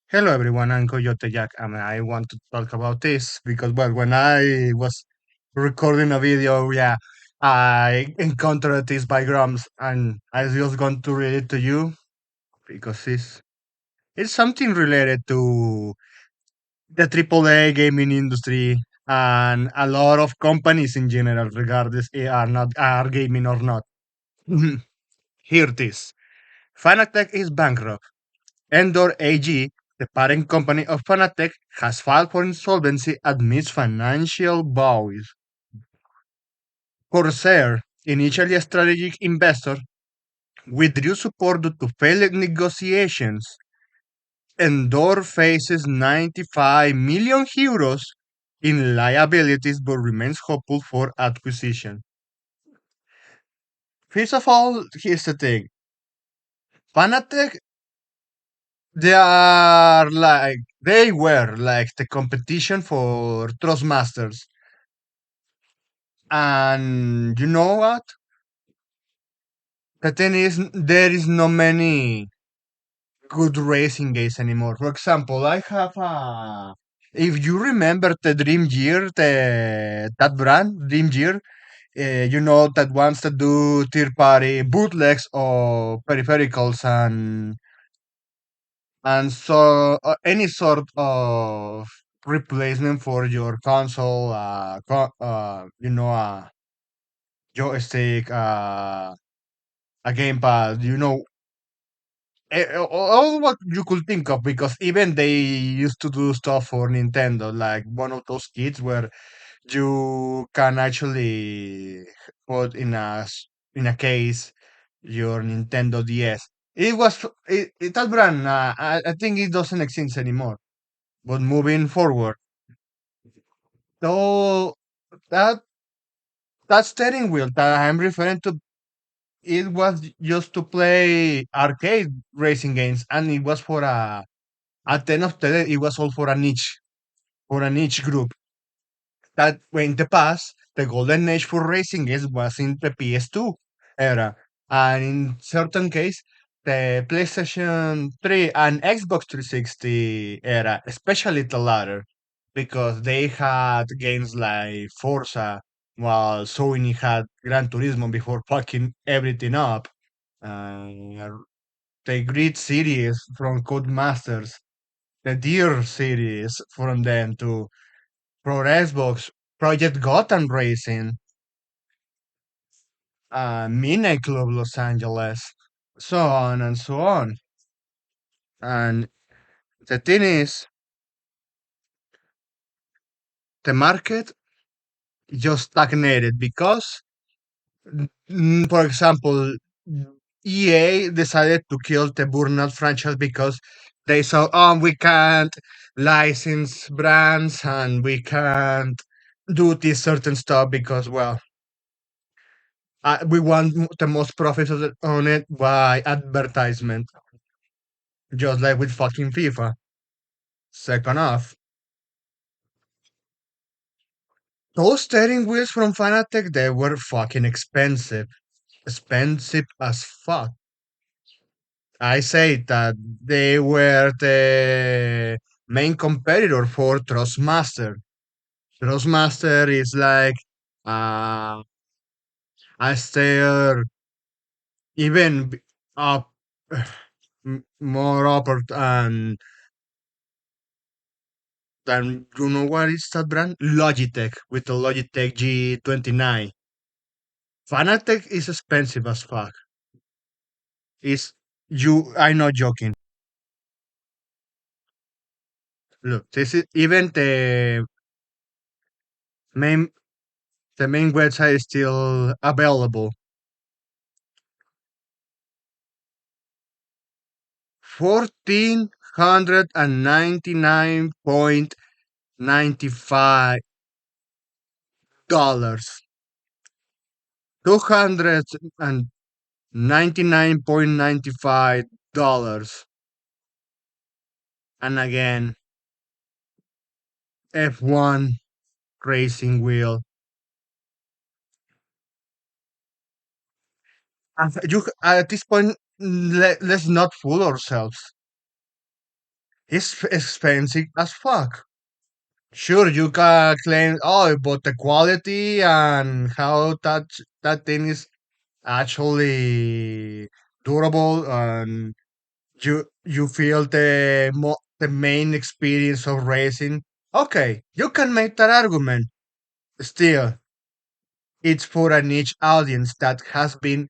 Hello everyone, I'm Coyote Jack, and I want to talk about this because, well, when I was recording a video, yeah, I encountered this by Grumps, and I just going to read it to you because it's something related to the AAA gaming industry and a lot of companies in general, regardless are gaming or not. Here it is. Fanatec is bankrupt. Endor AG, the parent company of Fanatec, has filed for insolvency amidst financial woes. Corsair, initially a strategic investor, withdrew support due to failed negotiations. Endor faces 95 million euros in liabilities but remains hopeful for acquisition. First of all, here's the thing. Fanatec, they were like the competition for Trustmasters. And you know what? The thing is, there is no many good racing games anymore. For example, I have a. If you remember the Dream Gear, that brand, Dream Gear, you know that ones that do third-party bootlegs or peripherals and so any sort of replacement for your console, a joystick, a gamepad, all what you could think of, because even they used to do stuff for Nintendo, like one of those kits where you can actually put in a case your Nintendo DS. That brand. I think it doesn't exist anymore. But moving forward, though that that steering wheel that I'm referring to, it was just to play arcade racing games, and it was for a at the end of the day, it was all for a niche group. That when in the past, the golden age for racing games was in the PS2 era, and in certain case, the PlayStation 3 and Xbox 360 era, especially the latter, because they had games like Forza, while Sony had Gran Turismo before fucking everything up. Uh, the Grid series from Codemasters, the Deer series from them to Pro Xbox, Project Gotham Racing, Midnight Club Los Angeles, so on and so on. And the thing is, the market just stagnated because, for example, EA decided to kill the Burnout franchise because they saw, oh, we can't license brands and we can't do this certain stuff because, well, we want the most profits on it by advertisement, just like with fucking FIFA. Second off, those steering wheels from Fanatec, they were fucking expensive. Expensive as fuck. I say that they were the main competitor for Trustmaster. Trustmaster is like uh, a stair even up more upper than you know what is that brand? Logitech with the Logitech G29. Fanatec is expensive as fuck. Is you? I'm not joking. Look, this is even main the main website is still available. 1,499.95 dollars. 299.95 dollars. And again, F1 racing wheel. And you at this point, let's not fool ourselves. It's expensive as fuck. Sure, you can claim, oh, but the quality and how that thing is actually durable, and you feel the main experience of racing. Okay, you can make that argument. Still, it's for a niche audience that has been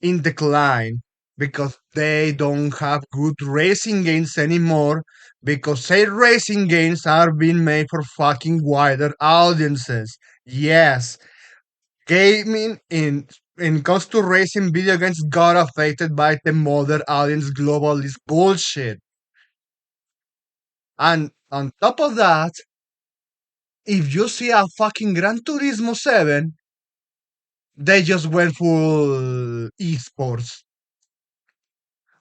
in decline because they don't have good racing games anymore, because say racing games are being made for fucking wider audiences. Yes, gaming in comes to racing video games got affected by the modern audience globalist bullshit. And on top of that, if you see a fucking Gran Turismo 7, they just went full esports.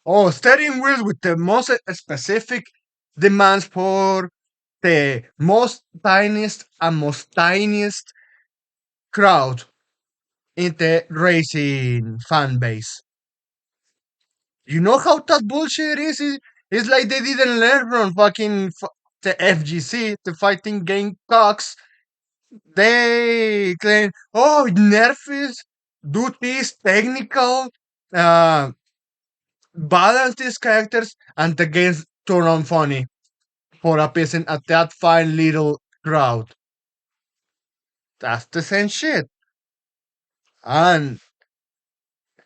Oh, steering wheels with the most specific demands for the most tiniest and most tiniest crowd in the racing fan base. You know how that bullshit is? It's like they didn't learn from the FGC, the fighting game cocks. They claim, oh, nerf is, do this technical, uh, balance these characters, and the games turn on funny for appeasing at that fine little crowd. That's the same shit. And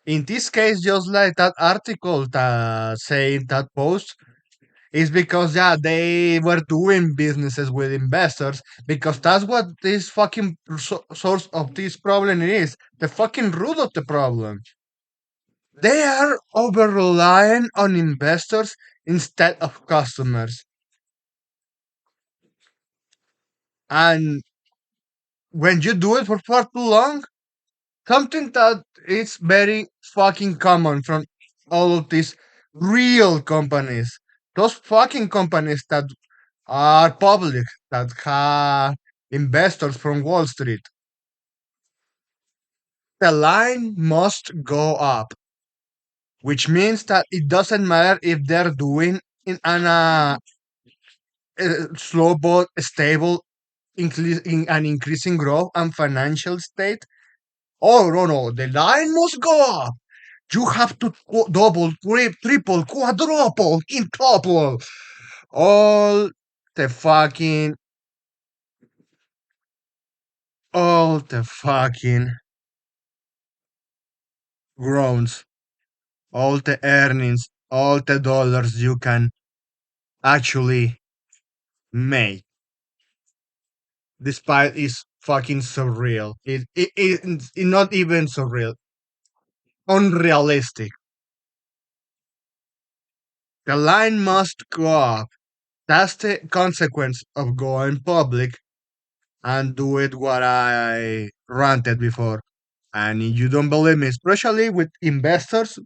in this case, just like that article that saying that post, is because yeah, they were doing businesses with investors because that's what this fucking source of this problem is. The fucking root of the problem. They are over relying on investors instead of customers. And when you do it for far too long, something that is very fucking common from all of these real companies. Those fucking companies that are public, that have investors from Wall Street. The line must go up, which means that it doesn't matter if they're doing slow but stable, in an increasing growth and financial state. Oh no, no, the line must go up. You have to double, triple, quadruple, quintuple all the fucking, all the fucking groans, all the earnings, all the dollars you can actually make, despite it's fucking surreal. It's not even surreal, unrealistic. The line must go up. That's the consequence of going public and do it what I ranted before. And if you don't believe me, especially with investors,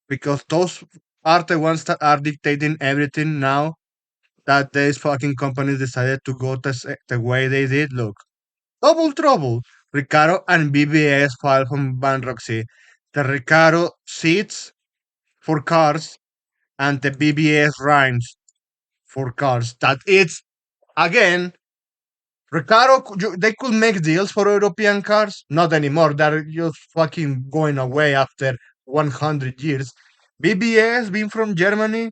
because those are the ones that are dictating everything now that these fucking companies decided to go the way they did. Look, double trouble. Ricardo and BBS filed for bankruptcy. The Ricardo seats for cars and the BBS rhymes for cars. That it's again Ricardo, they could make deals for European cars. Not anymore. They're just fucking going away after 100 years. BBS, being from Germany,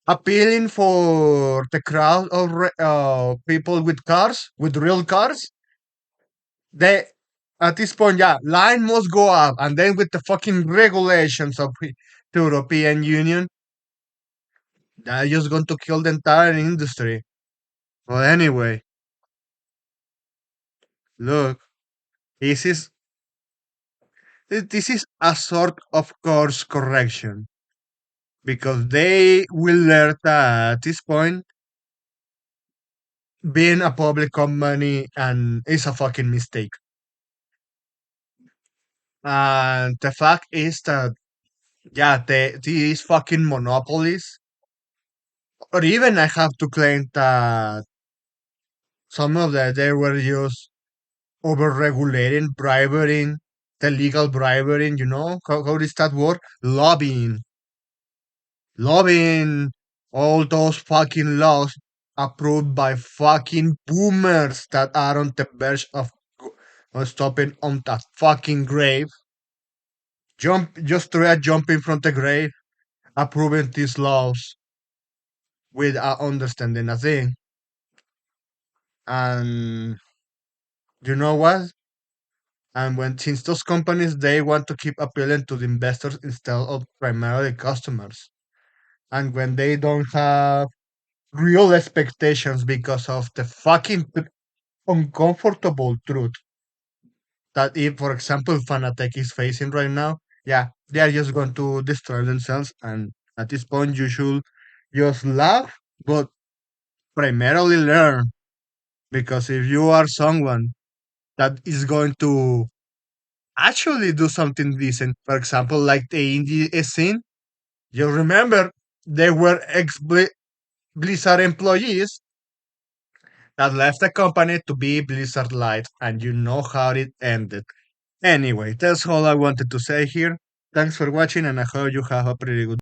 appealing for the crowd of people with cars, with real cars. They, at this point, yeah, line must go up. And then with the fucking regulations of the European Union, they're just going to kill the entire industry. But anyway, look, this is this is a sort of course correction because they will learn that at this point being a public company and is a fucking mistake. And the fact is that yeah, these fucking monopolies, or even I have to claim that some of them they were just over regulating, bribing, the legal bribing. You know how does that work? Lobbying. All those fucking laws approved by fucking boomers that are on the verge of stopping on that fucking grave. Just try jumping from the grave, approving these laws without understanding a thing. And you know what? And when since those companies they want to keep appealing to the investors instead of primarily customers. And when they don't have real expectations because of the fucking uncomfortable truth that if, for example, Fanatec is facing right now, yeah, they are just going to destroy themselves. And at this point, you should just laugh, but primarily learn. Because if you are someone that is going to actually do something decent, for example, like the indie scene, you remember there were ex Blizzard employees that left the company to be Blizzard Light, and you know how it ended. Anyway, that's all I wanted to say here. Thanks for watching, and I hope you have a pretty good